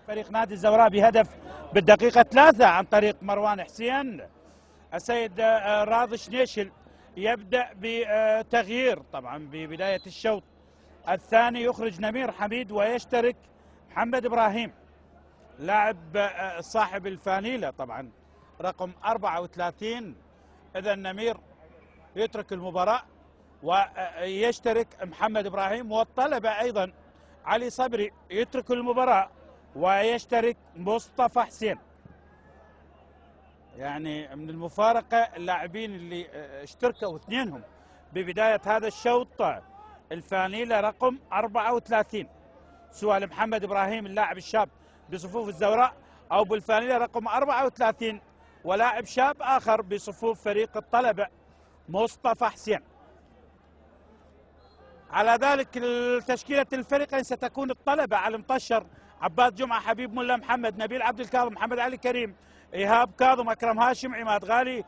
فريق نادي الزوراء بهدف بالدقيقة 3 عن طريق مروان حسين. السيد راضي شنيشل يبدأ بتغيير طبعا ببداية الشوط الثاني، يخرج نمير حميد ويشترك محمد إبراهيم لاعب صاحب الفانيلة طبعا رقم 34. إذا نمير يترك المباراة ويشترك محمد إبراهيم، والطلبة أيضا علي صبري يترك المباراة ويشترك مصطفى حسين. يعني من المفارقة اللاعبين اللي اشتركوا اثنينهم ببداية هذا الشوط الفانيلة رقم 34، سواء محمد إبراهيم اللاعب الشاب بصفوف الزوراء أو بالفانيلة رقم 34 ولاعب شاب آخر بصفوف فريق الطلبة مصطفى حسين. على ذلك تشكيلة الفريقين ستكون الطلبة علي مطشر، عباد جمعة، حبيب ملا محمد، نبيل عبد الكاظم، محمد علي كريم، إيهاب كاظم، أكرم هاشم، عماد غالي،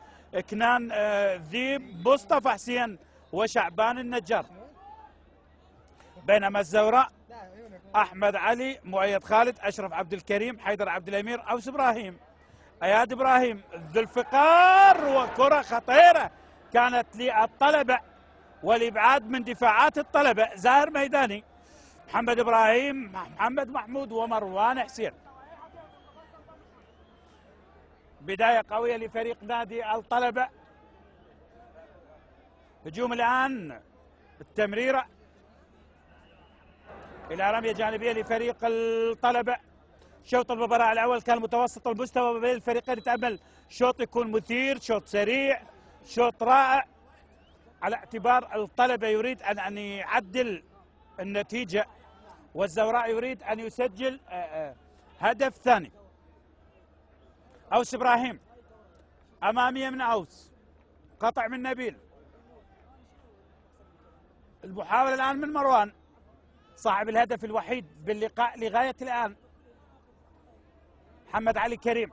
كنان ذيب، مصطفى حسين وشعبان النجار. بينما الزوراء أحمد علي، مؤيد خالد، أشرف عبد الكريم، حيدر عبد الأمير، أوس إبراهيم، أياد إبراهيم، ذو الفقار، وكرة خطيرة كانت للطلبة والإبعاد من دفاعات الطلبة. زاهر ميداني، محمد إبراهيم، محمد محمود ومروان حسين. بداية قوية لفريق نادي الطلبة. هجوم الآن، التمريرة إلى رمية جانبية لفريق الطلبة. شوط المباراة الأول كان متوسط المستوى بين الفريقين، يتأمل شوط يكون مثير، شوط سريع، شوط رائع، على اعتبار الطلبة يريد أن يعدل النتيجة والزوراء يريد أن يسجل هدف ثاني. أوس إبراهيم أمامية من أوس، قطع من نبيل، المحاولة الآن من مروان صاحب الهدف الوحيد باللقاء لغاية الآن. محمد علي كريم،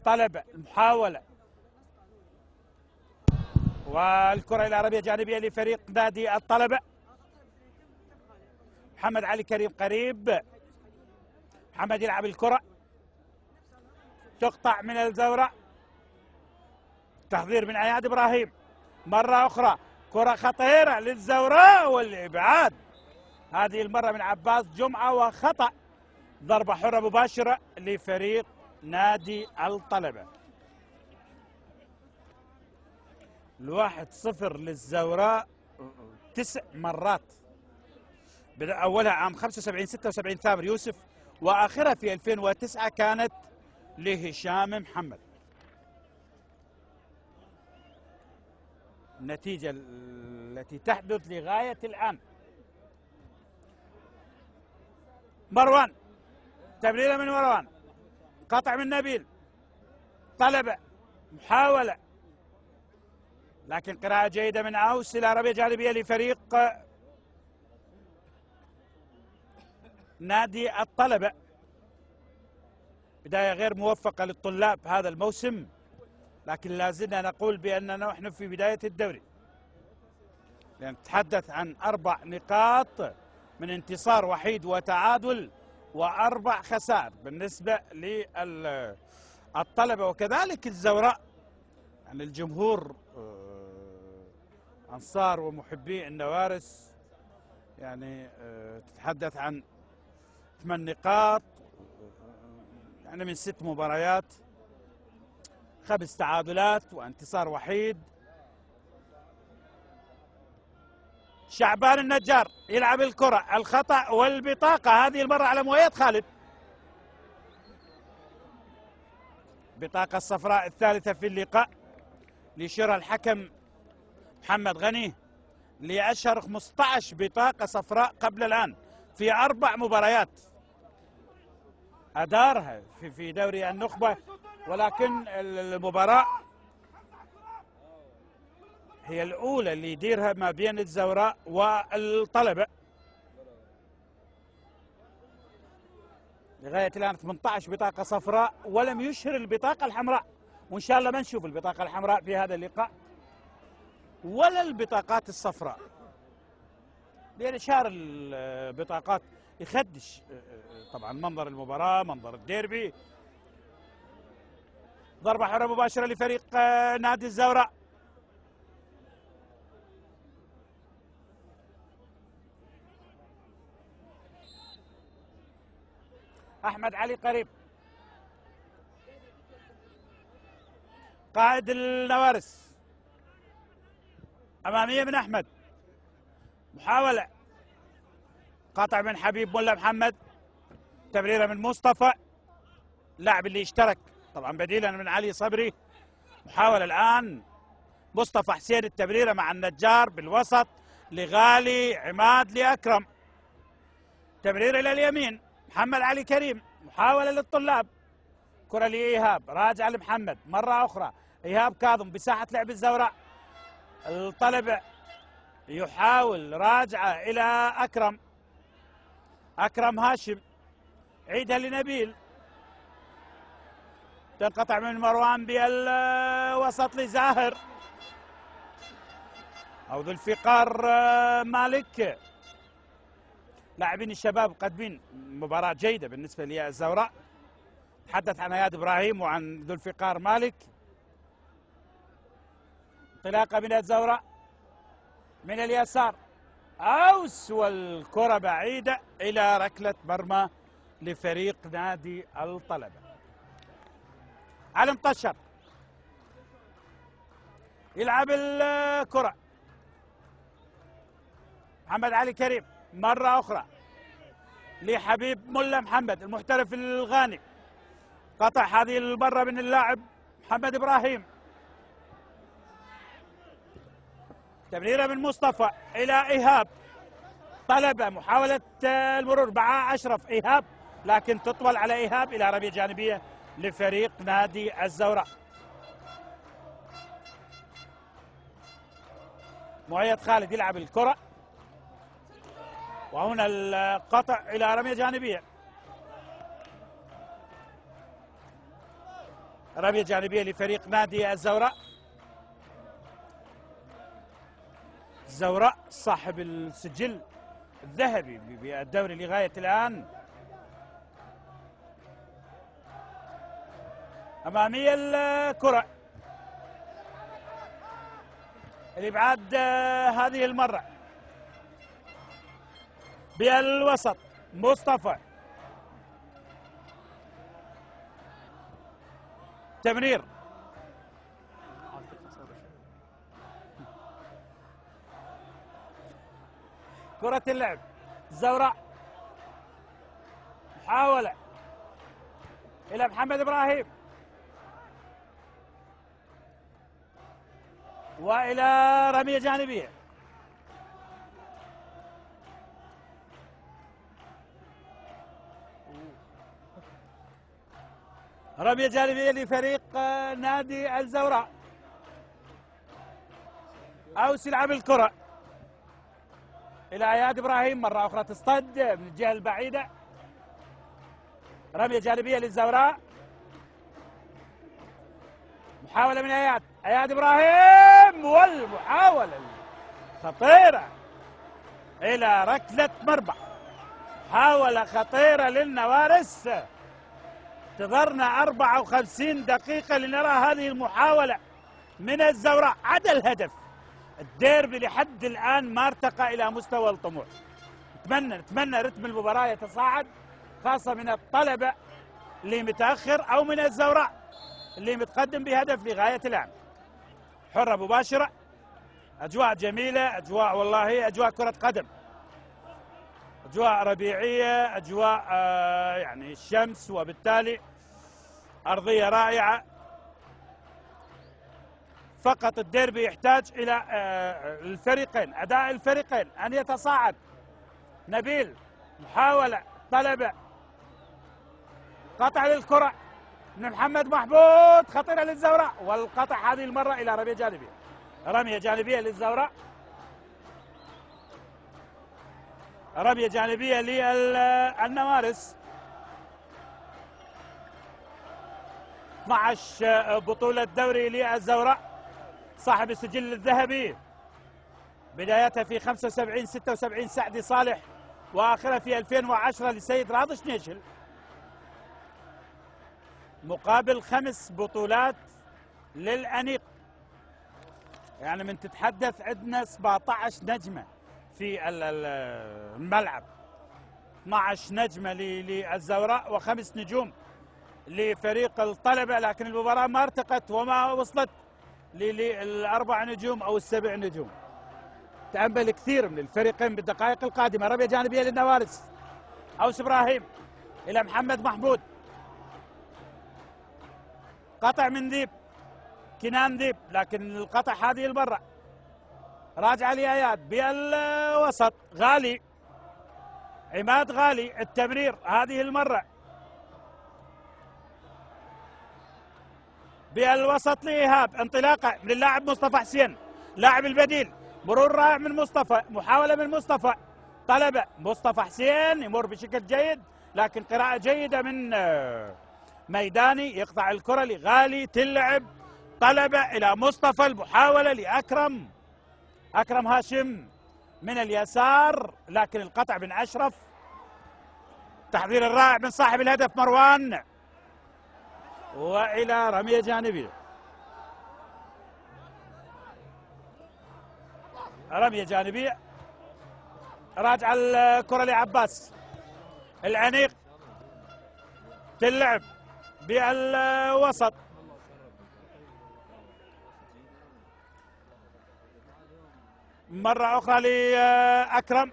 طلبة، المحاولة والكرة إلى رمية جانبية لفريق نادي الطلبة. محمد علي كريم قريب، محمد يلعب الكرة، تقطع من الزوراء، تحضير من اياد ابراهيم، مرة أخرى كرة خطيرة للزوراء والإبعاد، هذه المرة من عباس جمعة، وخطأ، ضربة حرة مباشرة لفريق نادي الطلبة. 1-0 للزوراء 9 مرات، بدأ أولها عام 75-76 ثامر يوسف، وآخرها في 2009 كانت لهشام محمد. النتيجة التي تحدث لغاية الآن. مروان، تمريرة من مروان، قطع من نبيل، طلبة، محاولة، لكن قراءة جيدة من أوس إلى رمية جانبية لفريق نادي الطلبة. بداية غير موفقة للطلاب هذا الموسم، لكن لا زلنا نقول بأننا نحن في بداية الدوري، لأن نتحدث عن 4 نقاط من انتصار وحيد وتعادل و4 خسائر بالنسبة للطلبة، وكذلك الزوراء. يعني الجمهور أنصار ومحبي النوارس يعني تتحدث عن 8 نقاط يعني من 6 مباريات، 5 تعادلات وانتصار وحيد. شعبان النجار يلعب الكرة، الخطأ والبطاقة، هذه المرة على مؤيد خالد، بطاقة الصفراء الثالثة في اللقاء ليشيرها الحكم محمد غني لأشهر 15 بطاقة صفراء قبل الآن في 4 مباريات أدارها في دوري النخبة، ولكن المباراة هي الأولى اللي يديرها ما بين الزوراء والطلبة. لغاية الآن 18 بطاقة صفراء ولم يشهر البطاقة الحمراء، وإن شاء الله ما نشوف البطاقة الحمراء في هذا اللقاء ولا البطاقات الصفراء، لأن إشهار البطاقات يخدش طبعا منظر المباراة، منظر الديربي. ضربة حرة مباشرة لفريق نادي الزوراء. أحمد علي قريب قائد النوارس، أمامية من أحمد، محاولة قطع من حبيب ملا محمد، تمريرة من مصطفى اللاعب اللي اشترك طبعا بديلا من علي صبري. محاولة الآن مصطفى حسين، التمريرة مع النجار بالوسط لغالي، عماد لأكرم، تمريرة إلى اليمين محمد علي كريم، محاولة للطلاب، كرة لإيهاب راجع لمحمد مرة أخرى، إيهاب كاظم بساحة لعب الزوراء، الطلبة يحاول راجعة إلى أكرم، أكرم هاشم عيدها لنبيل، تنقطع من مروان بالوسط لزاهر أو ذو الفقار مالك. لاعبين الشباب قادمين مباراة جيدة بالنسبة للزوراء، تحدث عن اياد ابراهيم وعن ذو الفقار مالك. انطلاقة من الزوراء من اليسار، أوس والكرة بعيدة إلى ركلة مرمى لفريق نادي الطلبة. علي مطشر يلعب الكرة، محمد علي كريم مرة أخرى لحبيب ملا محمد المحترف الغاني، قطع هذه المرة من اللاعب محمد إبراهيم، تمريرة من مصطفى إلى إيهاب، طلبة محاولة المرور مع أشرف، إيهاب لكن تطول على إيهاب إلى رمية جانبية لفريق نادي الزوراء. مؤيد خالد يلعب الكرة، وهنا القطع إلى رمية جانبية، رمية جانبية لفريق نادي الزوراء. الزوراء صاحب السجل الذهبي بالدوري لغاية الآن. أمامية الكرة، الإبعاد هذه المرة بالوسط، مصطفى تمرير، كرة اللعب الزوراء، محاولة إلى محمد إبراهيم وإلى رمية جانبية. رمية جانبية لفريق نادي الزوراء. أوس يلعب الكرة إلى اياد ابراهيم مرة أخرى، تصطد من الجهة البعيدة، رمية جانبية للزوراء، محاولة من اياد ابراهيم، والمحاولة خطيرة إلى ركلة مرمى، محاولة خطيرة للنوارس. انتظرنا 54 دقيقة لنرى هذه المحاولة من الزوراء. عدا الهدف، الديربي لحد الآن ما ارتقى إلى مستوى الطموح. نتمنى رتم المباراة يتصاعد، خاصة من الطلبة اللي متأخر أو من الزوراء اللي متقدم بهدف لغاية الآن. حرة مباشرة، أجواء جميلة، أجواء والله أجواء كرة قدم، أجواء ربيعية، أجواء يعني الشمس، وبالتالي أرضية رائعة. فقط الديربي يحتاج إلى الفريقين، أداء الفريقين أن يتصاعد. نبيل محاولة، طلبة، قطع للكرة من محمد محمود، خطيرة للزوراء، والقطع هذه المرة إلى رمية جانبية، رمية جانبية للزوراء، رمية جانبية للنوارس. 12 بطولة دوري للزوراء، صاحب السجل الذهبي، بدايتها في 75 76 سعدي صالح واخرها في 2010 لسيد راضي شنيشل، مقابل 5 بطولات للأنيق. يعني من تتحدث عندنا 17 نجمة في الملعب، 12 نجمة للزوراء و5 نجوم لفريق الطلبة، لكن المباراة ما ارتقت وما وصلت لل4 نجوم أو ال7 نجوم. تأمل كثير من الفريقين بالدقائق القادمة. رمية جانبية للنوارس، أوس إبراهيم إلى محمد محمود، قطع من ذيب كنان ذيب، لكن القطع هذه المرة راجع لآياد بالوسط، غالي عماد غالي التمرير هذه المرة بالوسط لإيهاب، انطلاقة من اللاعب مصطفى حسين لاعب البديل، مرور رائع من مصطفى، محاولة من مصطفى، طلبة مصطفى حسين يمر بشكل جيد، لكن قراءة جيدة من ميداني، يقطع الكرة لغالي، تلعب طلبة إلى مصطفى، المحاولة لأكرم، أكرم هاشم من اليسار، لكن القطع من أشرف، تحضير الرائع من صاحب الهدف مروان، وإلى رمية جانبية. رمية جانبية، راجع الكرة لعباس العنيق، تلعب بالوسط، مرة أخرى لأكرم،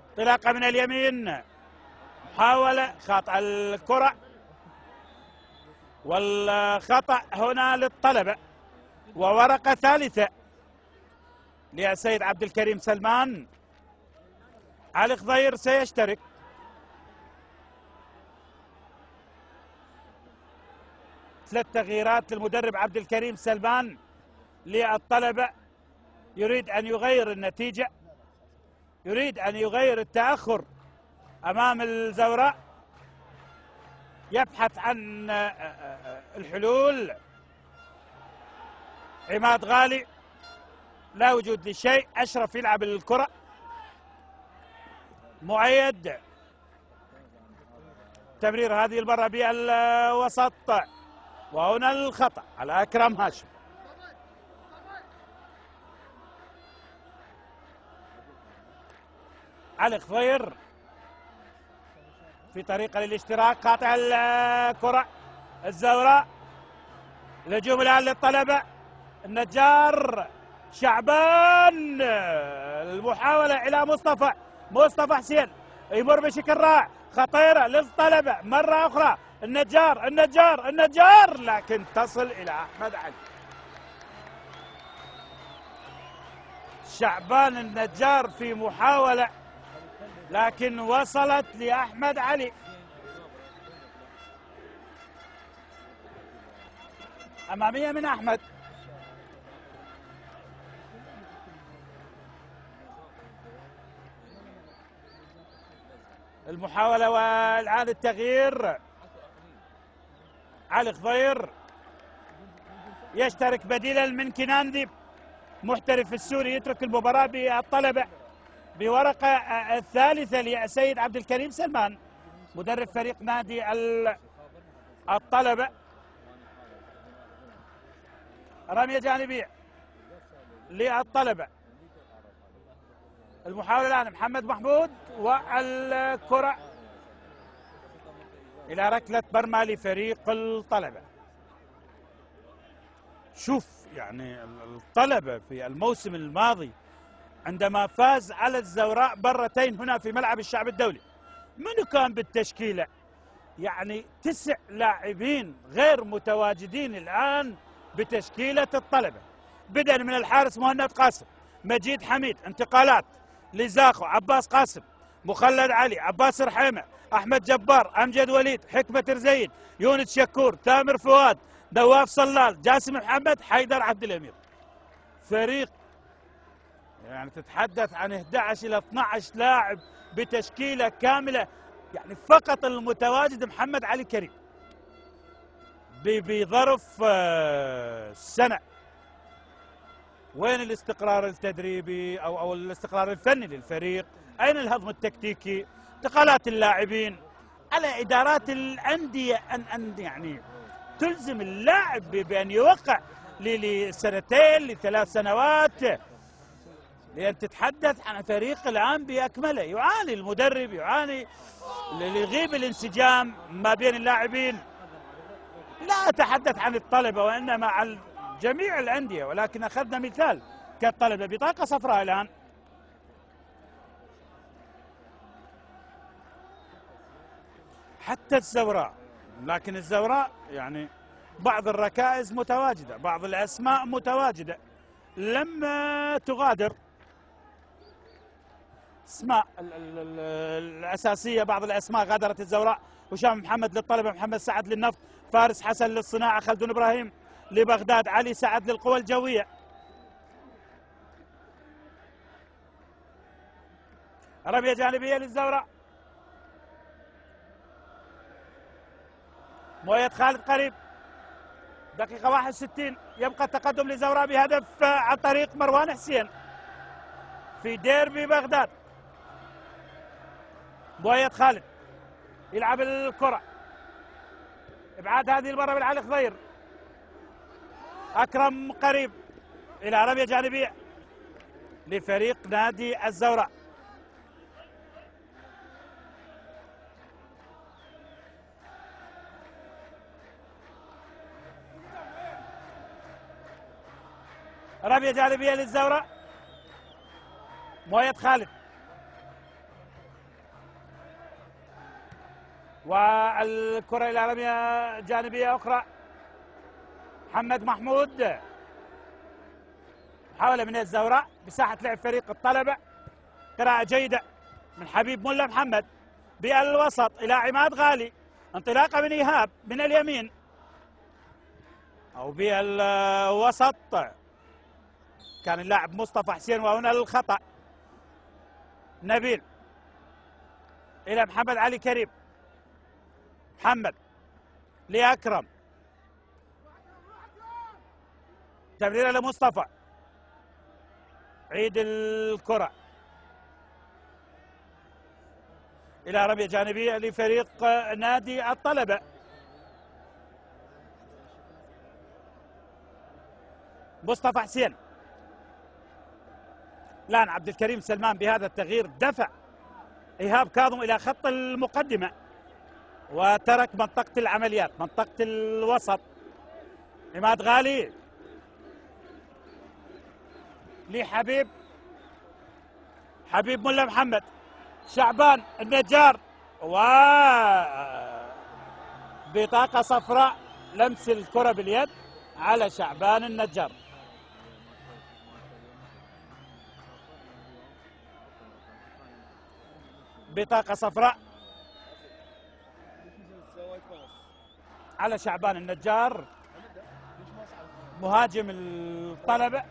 انطلاقة من اليمين، محاولة خاطئ الكرة، والخطأ هنا للطلبة، وورقة ثالثة للسيد عبد الكريم سلمان. علي خضير سيشترك، ثلاث تغييرات للمدرب عبد الكريم سلمان للطلبة، يريد أن يغير النتيجة، يريد أن يغير التأخر أمام الزوراء، يبحث عن الحلول. عماد غالي لا وجود لشيء، أشرف يلعب الكرة، مؤيد تمرير هذه المرة بالوسط، وهنا الخطأ على أكرم هاشم. علي خضير في طريقة للاشتراك، قاطع الكرة الزوراء، الهجوم الآن للطلبة، النجار شعبان، المحاولة إلى مصطفى حسين يمر بشكل رائع، خطيرة للطلبة مرة أخرى، النجار لكن تصل إلى أحمد علي. شعبان النجار في محاولة لكن وصلت لأحمد علي. أمامية من أحمد، المحاولة والآن التغيير. علي خضير يشترك بديلا من كنان ذيب، محترف السوري، يترك المباراة بالطلبة بورقة الثالثة للسيد عبد الكريم سلمان مدرب فريق نادي الطلبة. رمية جانبية للطلبة، المحاولة الآن محمد محمود، والكرة إلى ركلة مرمى لفريق الطلبة. شوف يعني الطلبة في الموسم الماضي عندما فاز على الزوراء مرتين هنا في ملعب الشعب الدولي، منو كان بالتشكيلة؟ يعني 9 لاعبين غير متواجدين الآن بتشكيلة الطلبة، بدءا من الحارس مهند قاسم، مجيد حميد، انتقالات لزاخو، عباس قاسم، مخلد علي، عباس رحيمة، أحمد جبار، أمجد وليد، حكمة رزين، يونس شكور، تامر فؤاد، نواف صلال، جاسم محمد، حيدر عبد الأمير. فريق يعني تتحدث عن 11 إلى 12 لاعب بتشكيلة كاملة، يعني فقط المتواجد محمد علي كريم بظرف سنة. وين الاستقرار التدريبي او الاستقرار الفني للفريق؟ اين الهضم التكتيكي؟ انتقالات اللاعبين. على ادارات الانديه ان يعني تلزم اللاعب بان يوقع لسنتين لثلاث سنوات، لان تتحدث عن فريق الان باكمله. يعاني المدرب، يعاني، يغيب الانسجام ما بين اللاعبين. لا أتحدث عن الطلبة وإنما عن جميع الأندية، ولكن أخذنا مثال كالطلبة بطاقة صفراء الآن. حتى الزوراء، لكن الزوراء يعني بعض الركائز متواجدة، بعض الأسماء متواجدة لم تغادر. اسماء الأساسية، بعض الأسماء غادرت الزوراء. هشام محمد للطلبة، محمد سعد للنفط، فارس حسن للصناعة، خلدون إبراهيم لبغداد، علي سعد للقوى الجوية. رمية جانبية للزوراء، مؤيد خالد قريب. دقيقة 61 يبقى التقدم للزوراء بهدف عن طريق مروان حسين في ديربي بغداد. مؤيد خالد يلعب الكرة، ابعاد هذه المرة من علي خضير. اكرم قريب الى رمية جانبية لفريق نادي الزوراء. رمية جانبية للزوراء، مؤيد خالد، والكرة إلى رمية جانبية أخرى. محمد محمود، محاولة من الزوراء بساحة لعب فريق الطلبة. قراءة جيدة من حبيب ملا محمد بالوسط إلى عماد غالي. انطلاقة من إيهاب من اليمين أو بالوسط، كان اللاعب مصطفى حسين وهنا الخطأ. نبيل إلى محمد علي كريم، محمد لأكرم، تمريرة لمصطفى، عيد الكرة إلى رمية جانبية لفريق نادي الطلبة. مصطفى حسين، الآن عبد الكريم سلمان بهذا التغيير دفع إيهاب كاظم إلى خط المقدمة وترك منطقة العمليات، منطقة الوسط. عماد غالي لحبيب، حبيب ملا محمد، شعبان النجار، و بطاقة صفراء، لمس الكرة باليد على شعبان النجار. بطاقة صفراء على شعبان النجار مهاجم الطلبة.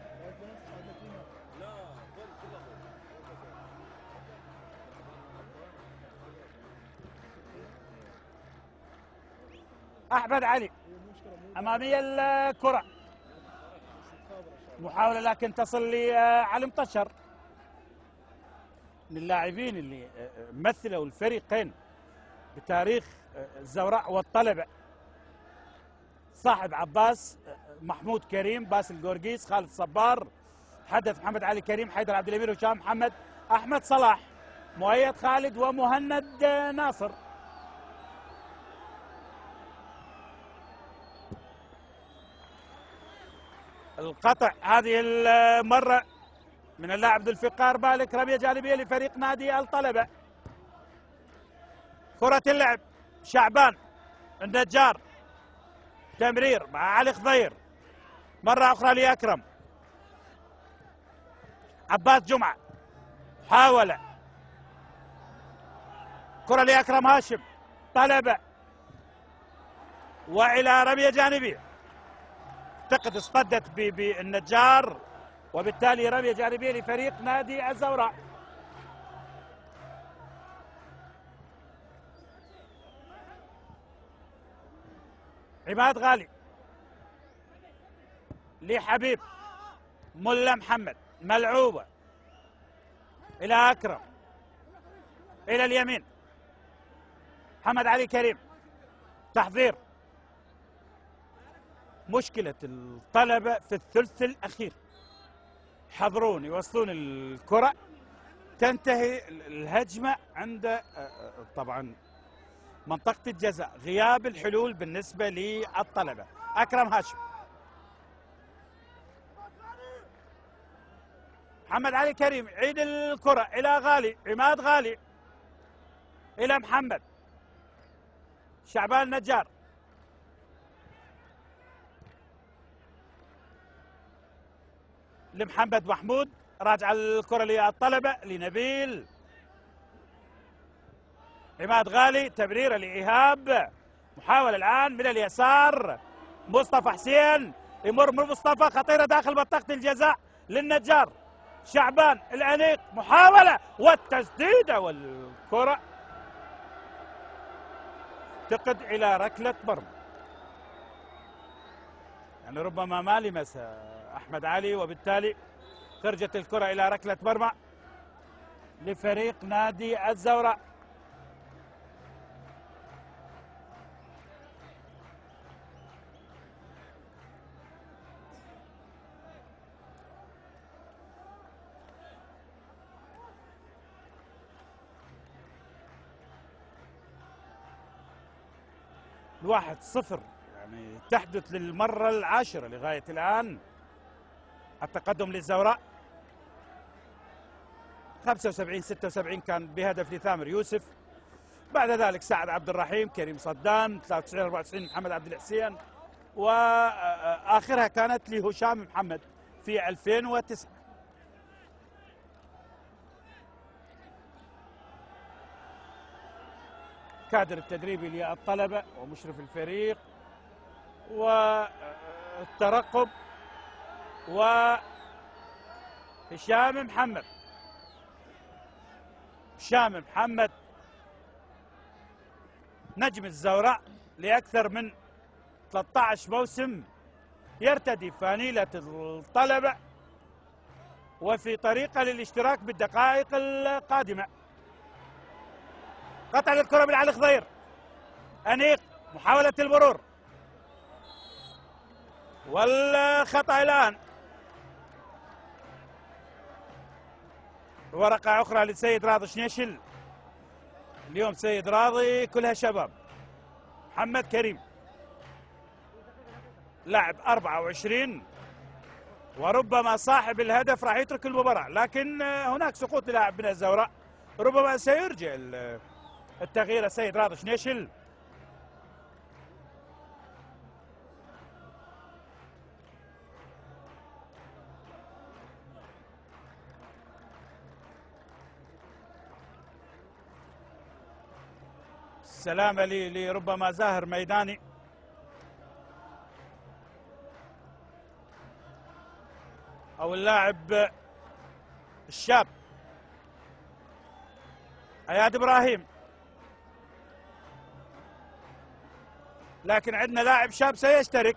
أحمد علي أمامية الكرة، محاولة لكن تصل لعلي مطشر. من اللاعبين اللي مثلوا الفريقين بتاريخ الزوراء والطلبة، صاحب عباس، محمود كريم، باسل قورقيس، خالد صبار، حدث محمد علي كريم، حيدر عبد الامير، هشام محمد، احمد صلاح، مؤيد خالد، ومهند ناصر. القطع هذه المرة من اللاعب ذو الفقار بالك. رمية جانبية لفريق نادي الطلبة. كرة اللعب، شعبان النجار، تمرير مع علي خضير، مرة أخرى لأكرم. عباس جمعة حاول، كرة لأكرم هاشم، طلبة، وإلى رمية جانبية. اعتقد اصطدت بالنجار، وبالتالي رمية جانبية لفريق نادي الزوراء. عماد غالي لحبيب، ملا محمد، ملعوبة إلى أكرم، إلى اليمين محمد علي كريم، تحضير. مشكلة الطلبة في الثلث الأخير، يحضرون يوصلون الكرة، تنتهي الهجمة عند طبعا منطقة الجزاء، غياب الحلول بالنسبة للطلبة. أكرم هاشم، محمد علي كريم يعيد الكرة إلى غالي، عماد غالي إلى محمد، شعبان نجار، لمحمد محمود، راجع الكرة للطلبة لنبيل، عماد غالي، تمريرة لإيهاب، محاولة الآن من اليسار، مصطفى حسين، يمر من مصطفى، خطيرة داخل منطقة الجزاء للنجار، شعبان الأنيق، محاولة والتسديدة، والكرة تقد إلى ركلة مرمى. يعني ربما ما لمس أحمد علي، وبالتالي خرجت الكرة إلى ركلة مرمى لفريق نادي الزوراء. الواحد صفر، يعني تحدث للمرة العاشرة لغاية الآن التقدم للزوراء. 75 76 كان بهدف لثامر يوسف، بعد ذلك سعد عبد الرحيم، كريم صدام، 93 94 محمد عبد الحسين، وآخرها كانت لهشام محمد في 2009. كادر التدريبي للطلبة ومشرف الفريق والترقب، وهشام محمد. هشام محمد نجم الزوراء لأكثر من 13 موسم، يرتدي فانيلة الطلبة وفي طريقة للاشتراك بالدقائق القادمة. قطع الكرة من علي خضير، أنيق، محاولة المرور والخطأ الآن. ورقة أخرى للسيد راضي شنيشل، اليوم سيد راضي كلها شباب. محمد كريم لاعب 24 وربما صاحب الهدف راح يترك المباراة، لكن هناك سقوط للاعب من الزوراء، ربما سيرجع التغيير السيد راضي شنيشل. سلامة لربما زاهر ميداني، أو اللاعب الشاب اياد ابراهيم، لكن عندنا لاعب شاب سيشترك،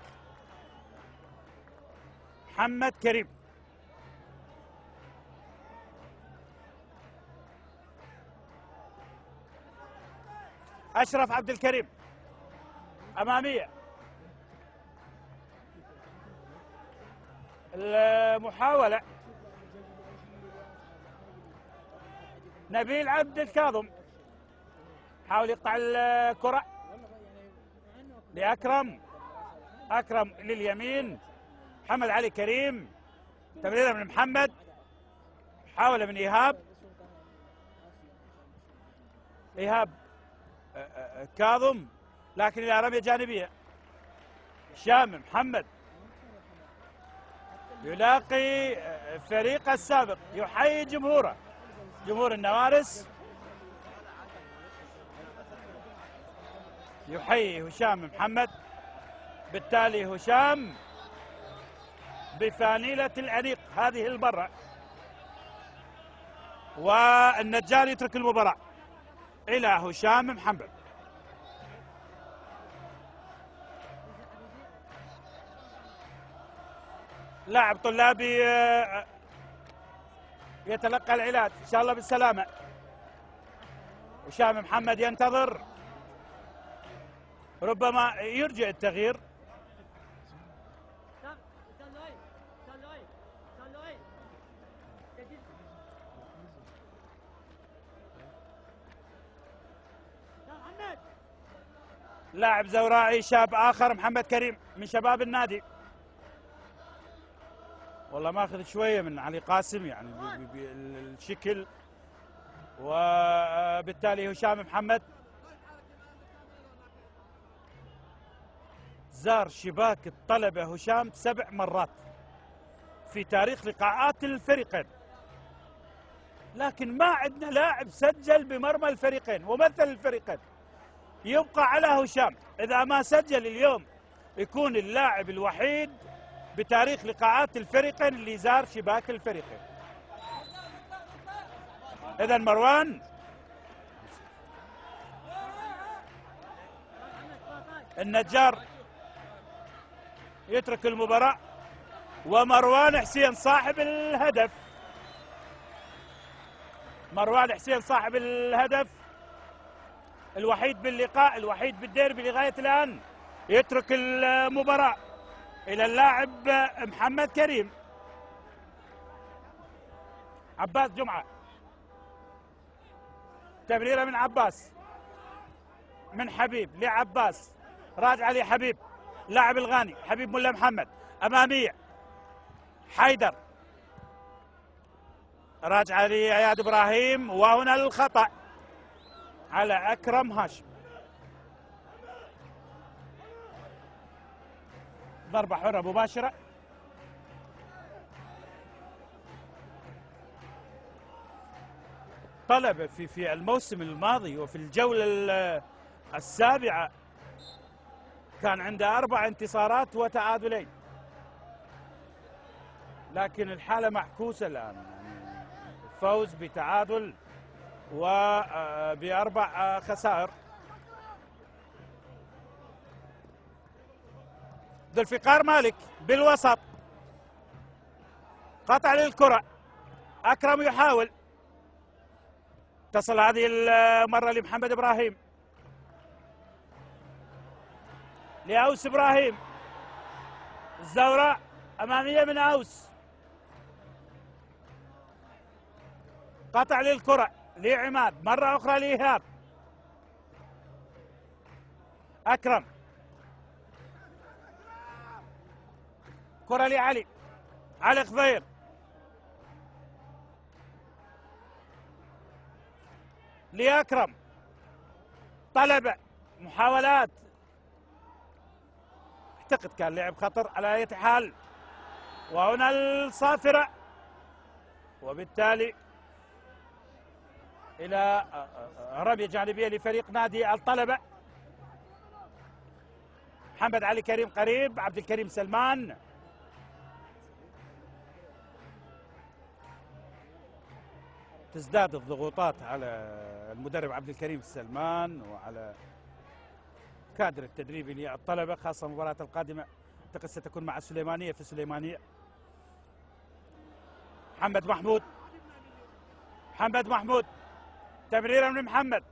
محمد كريم. أشرف عبد الكريم أمامية، المحاولة نبيل عبد الكاظم، حاول يقطع الكرة لأكرم، أكرم لليمين، محمد علي كريم، تمريرة من محمد، محاولة من إيهاب، إيهاب كاظم، لكن إلى رمية جانبية. هشام محمد يلاقي فريق السابق، يحيي جمهوره، جمهور النوارس، يحيي هشام محمد. بالتالي هشام بفانيلة الأنيق هذه المرة، والنجار يترك المباراة إلى هشام محمد. لاعب طلابي يتلقى العلاج ان شاء الله بالسلامه. هشام محمد ينتظر، ربما يرجع التغيير. لاعب زوراعي شاب اخر محمد كريم من شباب النادي، والله ماخذ شويه من علي قاسم يعني بالشكل، وبالتالي هشام محمد زار شباك الطلبه هشام 7 مرات في تاريخ لقاءات الفريقين، لكن ما عندنا لاعب سجل بمرمى الفريقين ومثل الفريقين. يبقى على هشام، إذا ما سجل اليوم يكون اللاعب الوحيد بتاريخ لقاءات الفريقين اللي زار شباك الفريقين. إذا مروان النجار يترك المباراة، ومروان حسين صاحب الهدف. مروان حسين صاحب الهدف الوحيد باللقاء، الوحيد بالديربي لغاية الآن، يترك المباراة إلى اللاعب محمد كريم. عباس جمعة، تمريرة من عباس، من حبيب لعباس، راجع لحبيب، لاعب الغاني حبيب ملا محمد، أمامية حيدر، راجع لعياد إبراهيم، وهنا الخطأ على أكرم هاشم. ضربة حرة مباشرة. طلب في الموسم الماضي وفي الجولة السابعة كان عنده 4 انتصارات وتعادلين، لكن الحالة معكوسة الآن، يعني فوز بتعادل وب4 خسائر. ذو الفقار مالك بالوسط، قطع للكرة، أكرم يحاول، تصل هذه المرة لمحمد إبراهيم، لأوس إبراهيم، الزوراء أمامية من أوس، قطع للكرة لعماد، مرة أخرى لإيهاب، أكرم، كرة لعلي، علي خضير، لأكرم، طلبة، محاولات، اعتقد كان لعب خطر على أي حال، وهنا الصافرة، وبالتالي إلى رمية جانبية لفريق نادي الطلبة. محمد علي كريم قريب، عبد الكريم سلمان، تزداد الضغوطات على المدرب عبد الكريم سلمان وعلى كادر التدريبي للطلبة، خاصة المباراة القادمة أعتقد ستكون مع السليمانية في السليمانية. محمد محمود، محمد محمود، تمريرة من محمد،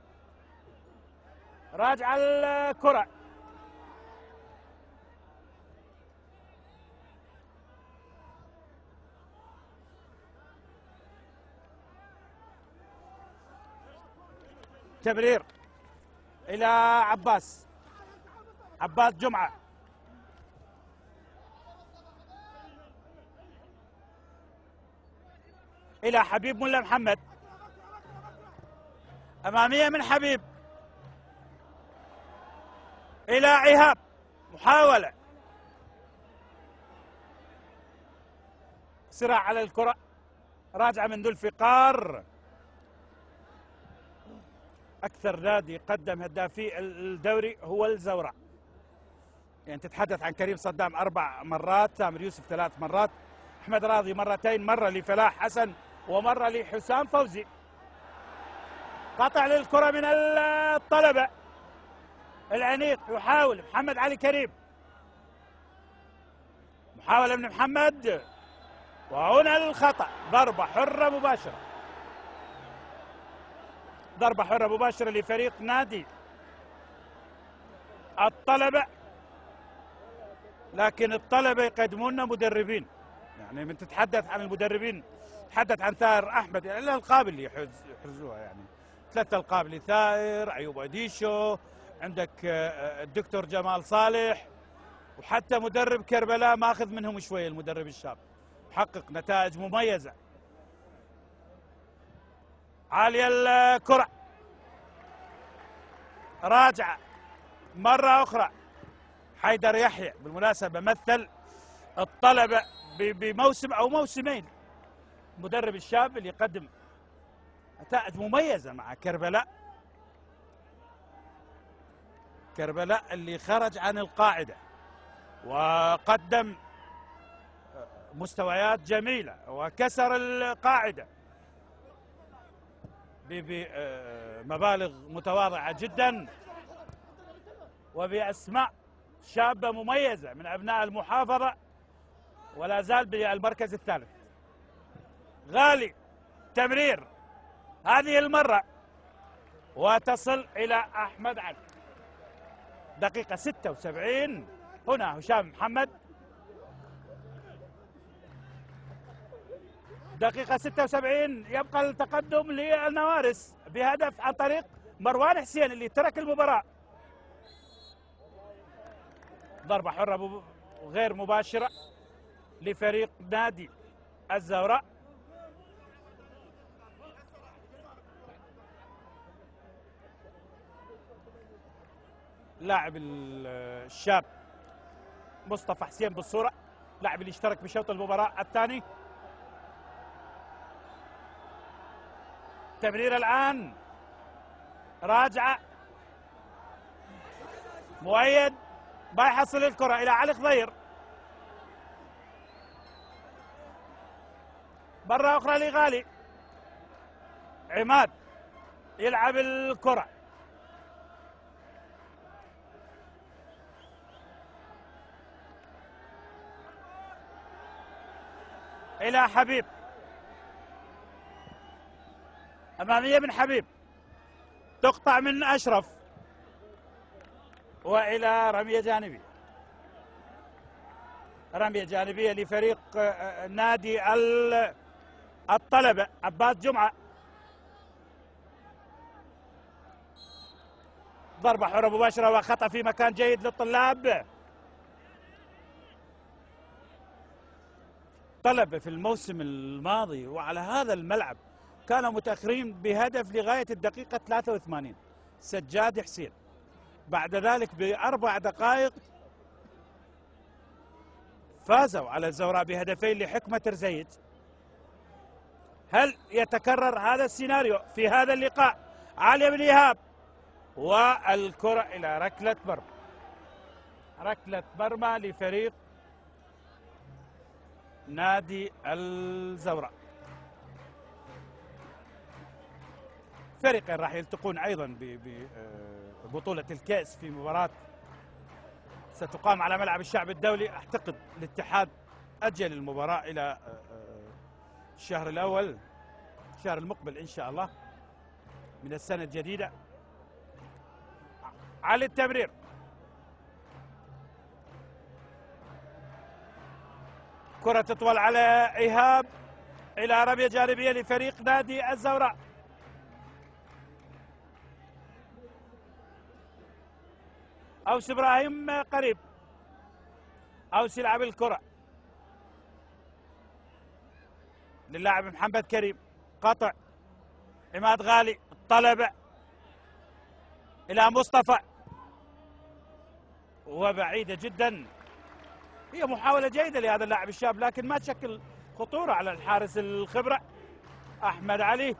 راجع الكرة، تمرير إلى عباس، عباس جمعة، إلى حبيب ملا محمد، أمامية من حبيب إلى عهاب، محاولة، صراع على الكرة، راجعة من ذو الفقار. أكثر نادي قدم هدافي الدوري هو الزوراء، يعني تتحدث عن كريم صدام 4 مرات، تامر يوسف 3 مرات، أحمد راضي مرتين، مرة لفلاح حسن ومرة لحسام فوزي. قطع للكرة من الطلبة، العنيق يحاول محمد علي كريم، محاولة من محمد، وهنا الخطأ. ضربة حرة مباشرة، ضربة حرة مباشرة لفريق نادي الطلبة. لكن الطلبة يقدمون لنا مدربين، يعني من تتحدث عن المدربين تحدث عن ثائر أحمد، يعني إلا القاب اللي يحرزوها، يعني 3 ألقاب لثائر، أيوب أديشو، عندك الدكتور جمال صالح، وحتى مدرب كربلاء ماخذ منهم شوية المدرب الشاب، حقق نتائج مميزة. عالية الكرة، راجعة مرة أخرى. حيدر يحيى بالمناسبة مثل الطلبة بموسم أو موسمين، المدرب الشاب اللي يقدم نتائج مميزة مع كربلاء. كربلاء اللي خرج عن القاعدة وقدم مستويات جميلة وكسر القاعدة بمبالغ متواضعة جدا وبأسماء شابة مميزة من أبناء المحافظة، ولا زال بالمركز الثالث. غالي تمرير هذه المرة وتصل إلى أحمد علي. دقيقة 76 هنا هشام محمد، دقيقة 76 يبقى التقدم للنوارس بهدف عن طريق مروان حسين اللي ترك المباراة. ضربة حرة غير مباشرة لفريق نادي الزوراء. لاعب الشاب مصطفى حسين بالصورة، لاعب اللي اشترك بشوط المباراة الثاني. تمرير الآن، راجعة، مؤيد ما يحصل الكرة إلى علي خضير، مرة أخرى لغالي. عماد يلعب الكرة، إلى حبيب، أمامية من حبيب، تقطع من أشرف، وإلى رمية جانبية. رمية جانبية لفريق نادي الطلبة عباس جمعة. ضربة حرة مباشرة وخطأ في مكان جيد للطلاب. طلبة في الموسم الماضي وعلى هذا الملعب كانوا متأخرين بهدف لغاية الدقيقة 83، سجاد حسين. بعد ذلك ب4 دقائق فازوا على الزوراء بهدفين لحكمة رزيج. هل يتكرر هذا السيناريو في هذا اللقاء؟ علي بن إيهاب، والكرة إلى ركلة مرمى، ركلة مرمى لفريق نادي الزوراء. فريقين راح يلتقون أيضا ببطولة الكأس في مباراة ستقام على ملعب الشعب الدولي. أعتقد الاتحاد أجل المباراة إلى الشهر الأول، الشهر المقبل إن شاء الله من السنة الجديدة. علي التمرير، كرة تطول على إيهاب إلى رمية جانبية لفريق نادي الزوراء. أوس إبراهيم قريب، أوس يلعب الكرة للاعب محمد كريم، قطع عماد غالي، الطلبة إلى مصطفى، وبعيدة جدا. هي محاولة جيدة لهذا اللاعب الشاب لكن ما تشكل خطورة على الحارس الخبرة أحمد علي.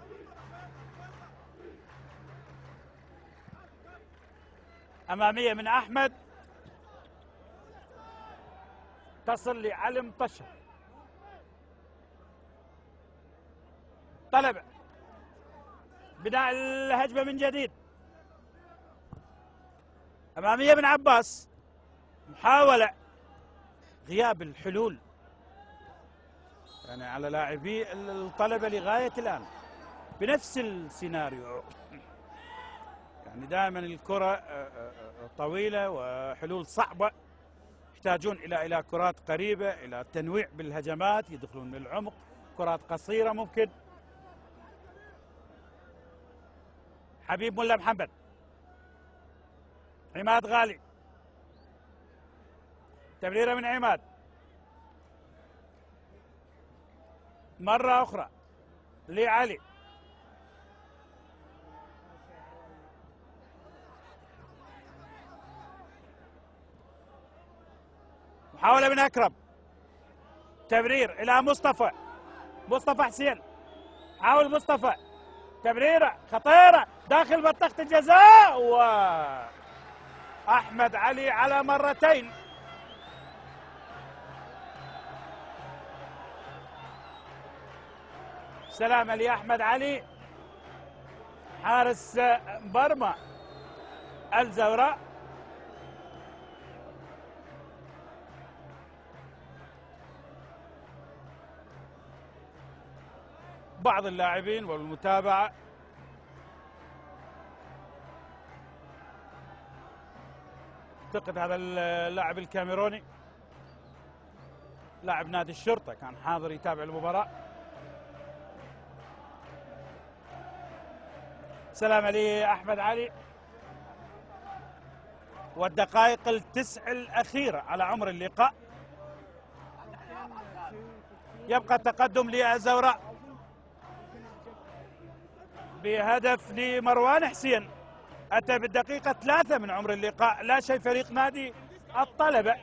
أمامية من أحمد تصل لعلي مطشر. طلبة بناء الهجمة من جديد، أمامية من عباس، محاولة غياب الحلول يعني على لاعبي الطلبة لغاية الآن بنفس السيناريو. يعني دائما الكرة طويلة وحلول صعبة، يحتاجون إلى كرات قريبة، إلى تنويع بالهجمات، يدخلون من العمق، كرات قصيرة ممكن. حبيب ملا محمد، عماد غالي، تمريرة من عماد مرة أخرى لعلي، محاولة من أكرم، تمرير إلى مصطفى حسين، حاول مصطفى، تمريرة خطيرة داخل منطقة الجزاء، وأحمد علي على مرتين. سلامة لأحمد علي حارس مرمى الزوراء. بعض اللاعبين والمتابعة اعتقد هذا اللاعب الكاميروني لاعب نادي الشرطة كان حاضر يتابع المباراة. سلامة لأحمد علي، والدقائق التسع الأخيرة على عمر اللقاء. يبقى التقدم للزوراء بهدف لمروان حسين، أتى بالدقيقة 3 من عمر اللقاء. لا شيء فريق نادي الطلبة.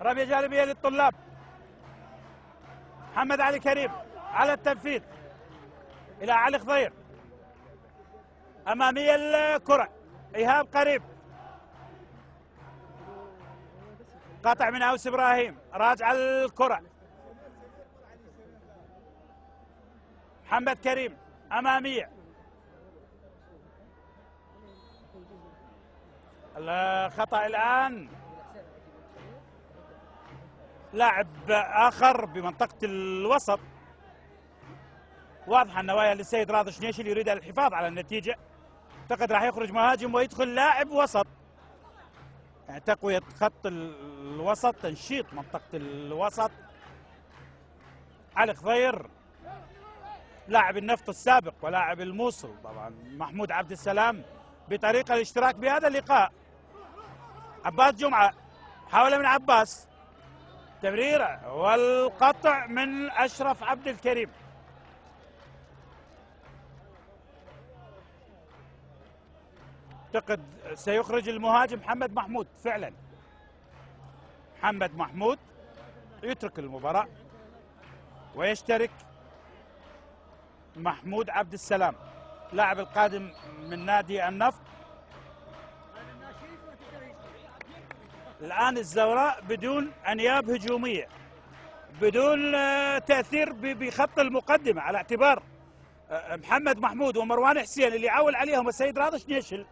رمية جانبية للطلاب، محمد علي كريم على التنفيذ إلى علي خضير، أمامية الكرة، إيهاب قريب، قطع من أوس إبراهيم، راجع الكرة، محمد كريم أمامية، الخطأ الآن لاعب آخر بمنطقة الوسط. واضحة النوايا للسيد راضي شنيشل، يريد الحفاظ على النتيجة. اعتقد راح يخرج مهاجم ويدخل لاعب وسط، يعني تقوية خط الوسط، تنشيط منطقة الوسط. علي خضير لاعب النفط السابق ولاعب الموصل طبعا محمود عبد السلام بطريقة الاشتراك بهذا اللقاء. عباس جمعة، حاول من عباس، تمريرة والقطع من أشرف عبد الكريم. اعتقد سيخرج المهاجم محمد محمود، فعلا محمد محمود يترك المباراة ويشترك محمود عبد السلام لاعب القادم من نادي النفط. الآن الزوراء بدون أنياب هجومية، بدون تأثير بخط المقدمة، على اعتبار محمد محمود ومروان حسين اللي عول عليهم السيد راضي شنيشل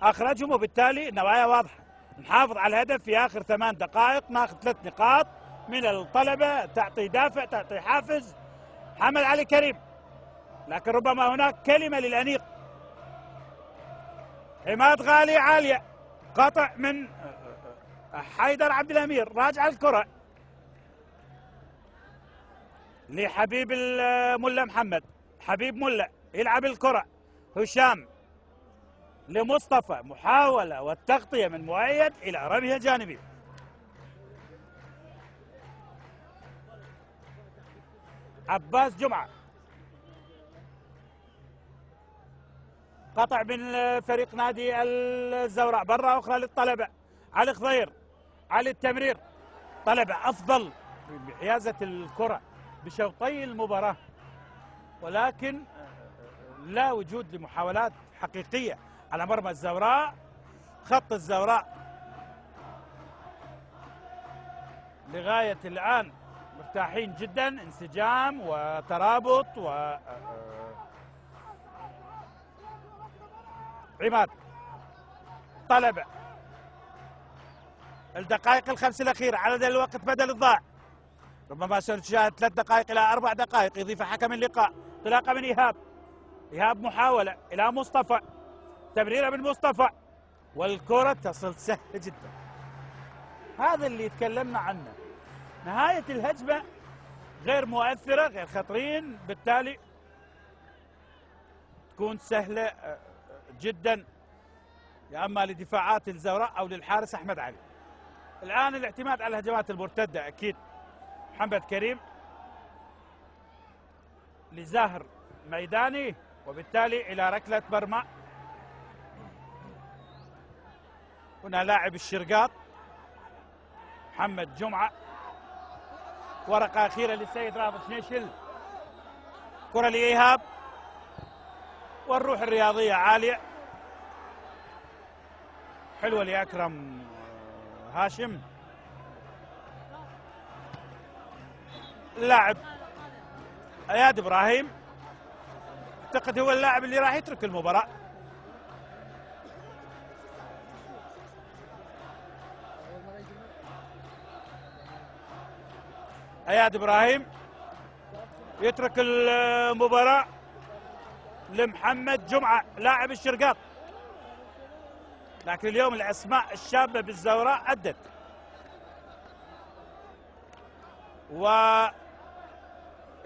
أخرجهم، وبالتالي النوايا واضحة، نحافظ على الهدف في آخر 8 دقائق، ناخذ 3 نقاط من الطلبة، تعطي دافع، تعطي حافز. محمد علي كريم، لكن ربما هناك كلمة للأنيق. عماد غالي عالية، قطع من حيدر عبد الأمير، راجع الكرة لحبيب الملا محمد، حبيب ملا يلعب الكرة، هشام لمصطفى، محاولة والتغطية من مؤيد إلى رمية جانبية. عباس جمعة، قطع من فريق نادي الزوراء، برة أخرى للطلبة. علي خضير، علي التمرير، طلبة أفضل بحيازة الكرة بشوطي المباراة، ولكن لا وجود لمحاولات حقيقية على مرمى الزوراء. خط الزوراء لغاية الآن مرتاحين جدا، انسجام وترابط عماد طلبة. الدقائق الخمس الأخيرة، عدد الوقت بدل الضاع، ربما سنشاهد 3 دقائق إلى 4 دقائق يضيف حكم اللقاء. انطلاقة من إيهاب محاولة إلى مصطفى، تمريرة من مصطفى والكرة تصل سهلة جدا. هذا اللي تكلمنا عنه، نهاية الهجمة غير مؤثرة، غير خطرين، بالتالي تكون سهلة جدا يا اما لدفاعات الزوراء او للحارس احمد علي. الان الاعتماد على الهجمات المرتده اكيد. محمد كريم لزاهر ميداني، وبالتالي الى ركله مرمى. هنا لاعب الشرقاط محمد جمعه. ورقه اخيره للسيد رابط شنيشل، كره لايهاب، والروح الرياضيه عاليه. حلوه لاكرم هاشم، اللاعب اياد ابراهيم اعتقد هو اللاعب اللي راح يترك المباراه. اياد ابراهيم يترك المباراه لمحمد جمعه لاعب الشرقاط. لكن اليوم الاسماء الشابه بالزوراء ادت، و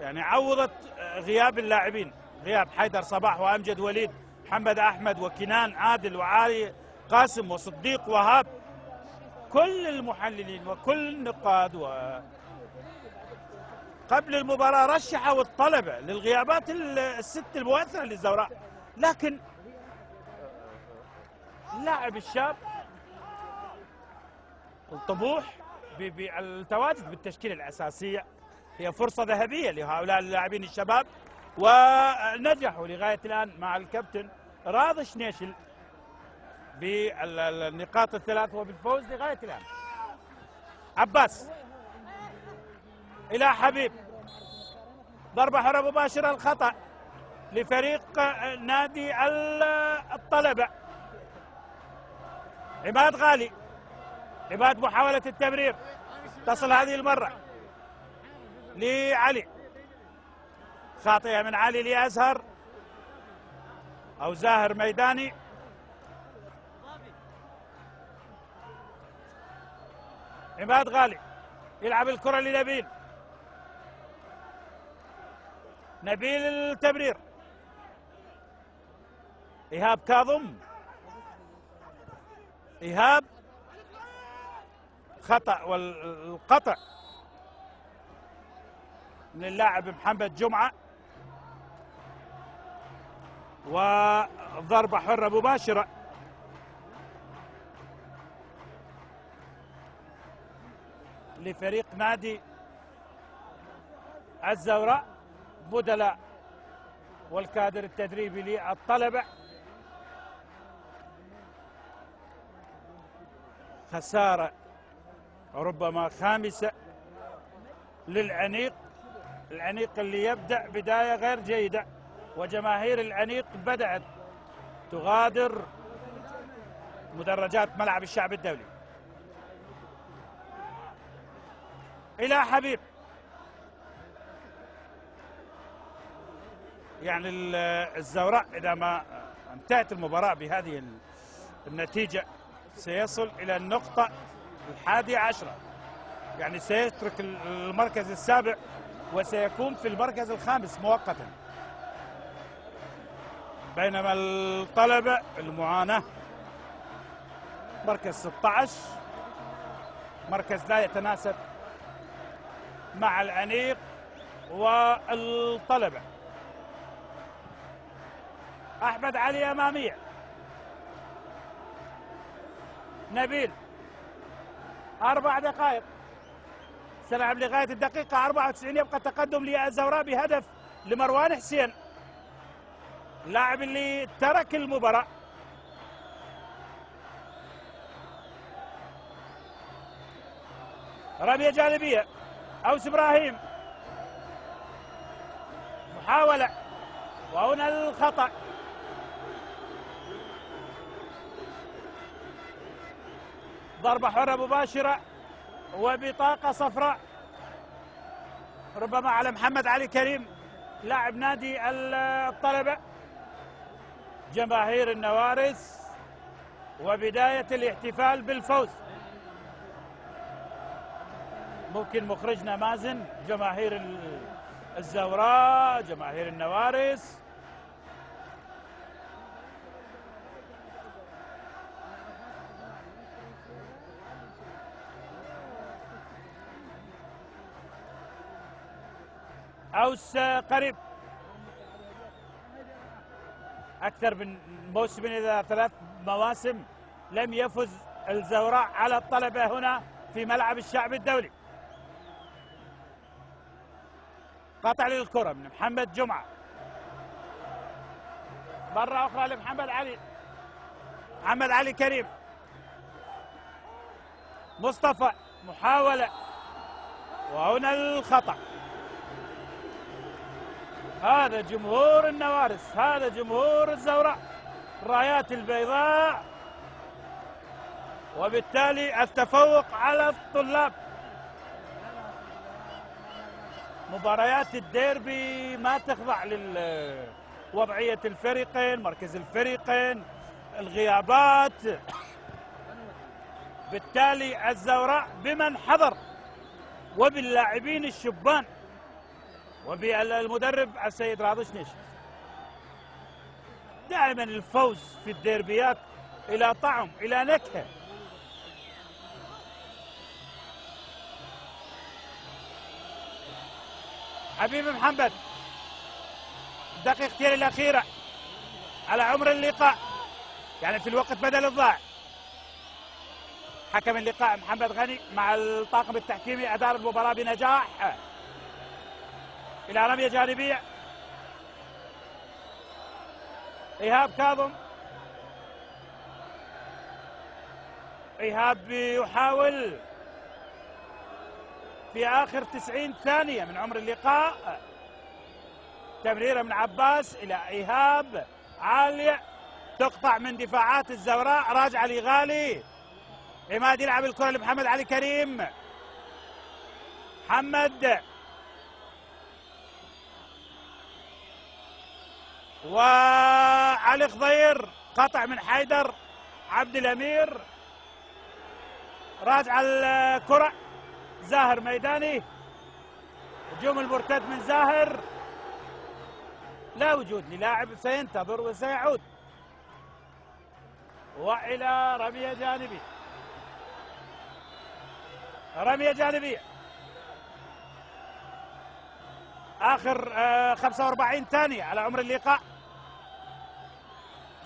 يعني عوضت غياب اللاعبين، غياب حيدر صباح وامجد وليد، محمد احمد وكنان عادل وعلي قاسم وصديق وهاب. كل المحللين وكل النقاد قبل المباراه رشحوا الطلبه للغيابات الست المؤثره للزوراء، لكن اللاعب الشاب الطموح بالتواجد بالتشكيله الاساسيه هي فرصه ذهبيه لهؤلاء اللاعبين الشباب، ونجحوا لغايه الان مع الكابتن راضي شنيشل بالنقاط الثلاث وبالفوز لغايه الان. عباس الى حبيب، ضربه حره مباشره، الخطا لفريق نادي الطلبه. عماد غالي، عماد محاولة التمرير، تصل هذه المرة لعلي، خاطئة من علي لأزهر أو زاهر ميداني. عماد غالي يلعب الكرة لنبيل، نبيل التمرير، إيهاب كاظم، إيهاب خطأ، والقطع من اللاعب محمد جمعة، وضربة حرة مباشرة لفريق نادي الزوراء. بدلاء والكادر التدريبي للطلبة. خسارة ربما خامسة للعنيق، العنيق اللي يبدأ بداية غير جيدة، وجماهير العنيق بدأت تغادر مدرجات ملعب الشعب الدولي. إلى حبيب، يعني الزوراء إذا ما انتهت المباراة بهذه النتيجة سيصل إلى النقطة 11، يعني سيترك المركز السابع وسيكون في المركز الخامس مؤقتا، بينما الطلبة المعاناة مركز 16، مركز لا يتناسب مع العنيق والطلبة. أحمد علي أمامية، نبيل 4 دقائق، سنلعب لغاية الدقيقة 94، يبقى تقدم للزوراء بهدف لمروان حسين. اللاعب اللي ترك المباراة. رمية جانبية، أوس إبراهيم، محاولة وهنا الخطأ. ضربة حرة مباشرة وبطاقة صفراء ربما على محمد علي كريم لاعب نادي الطلبة. جماهير النوارس وبداية الاحتفال بالفوز. ممكن مخرجنا مازن، جماهير الزوراء، جماهير النوارس. أوس قريب أكثر من موسم، إذا 3 مواسم لم يفز الزوراء على الطلبة هنا في ملعب الشعب الدولي. قطع للكرة من محمد جمعة، مرة أخرى لمحمد علي، محمد علي كريم، مصطفى، محاولة وهنا الخطأ. هذا جمهور النوارس، هذا جمهور الزوراء، الرايات البيضاء، وبالتالي التفوق على الطلاب. مباريات الديربي ما تخضع لوضعية الفريقين، مركز الفريقين، الغيابات. بالتالي الزوراء بمن حضر وباللاعبين الشبان وبالمدرب السيد راضي شنيش. دائما الفوز في الديربيات إلى طعم، إلى نكهة. حبيب محمد، الدقيقتين الأخيرة على عمر اللقاء، يعني في الوقت بدل الضائع. حكم اللقاء محمد غني مع الطاقم التحكيمي أدار المباراة بنجاح. إلى رمية جانبية، إيهاب كاظم، إيهاب يحاول في آخر 90 ثانية من عمر اللقاء. تمريرة من عباس إلى إيهاب عالية، تقطع من دفاعات الزوراء. راجع لغالي، عماد يلعب الكرة لمحمد علي كريم، محمد وعلي خضير، قطع من حيدر عبد الأمير. راجع الكرة زاهر ميداني، هجوم المرتد من زاهر، لا وجود للاعب سينتظر وسيعود. وإلى رمية جانبية، رمية جانبية آخر 45 ثانية على عمر اللقاء.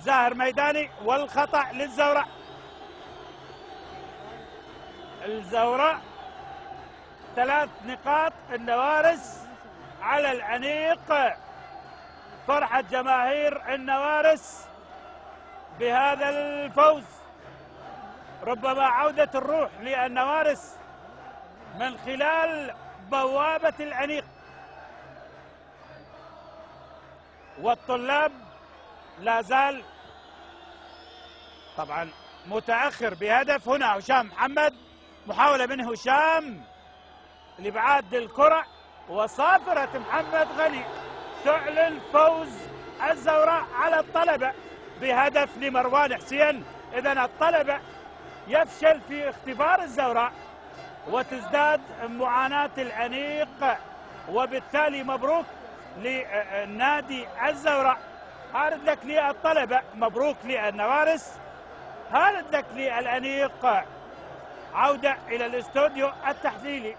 زاهر ميداني والخطأ للزوراء. الزوراء 3 نقاط، النوارس على الأنيق. فرحة جماهير النوارس بهذا الفوز، ربما عودة الروح للنوارس من خلال بوابة الأنيق. والطلاب لا زال طبعا متأخر بهدف. هنا هشام محمد، محاولة من هشام لإبعاد الكرة، وصافرة محمد غني تعلن فوز الزوراء على الطلبة بهدف لمروان حسين. إذن الطلبة يفشل في اختبار الزوراء وتزداد معاناة الأنيق، وبالتالي مبروك لنادي الزوراء. هارد لك للطلبة، مبروك للنوارس، هارد لك للأنيق. عودة إلى الاستوديو التحليلي.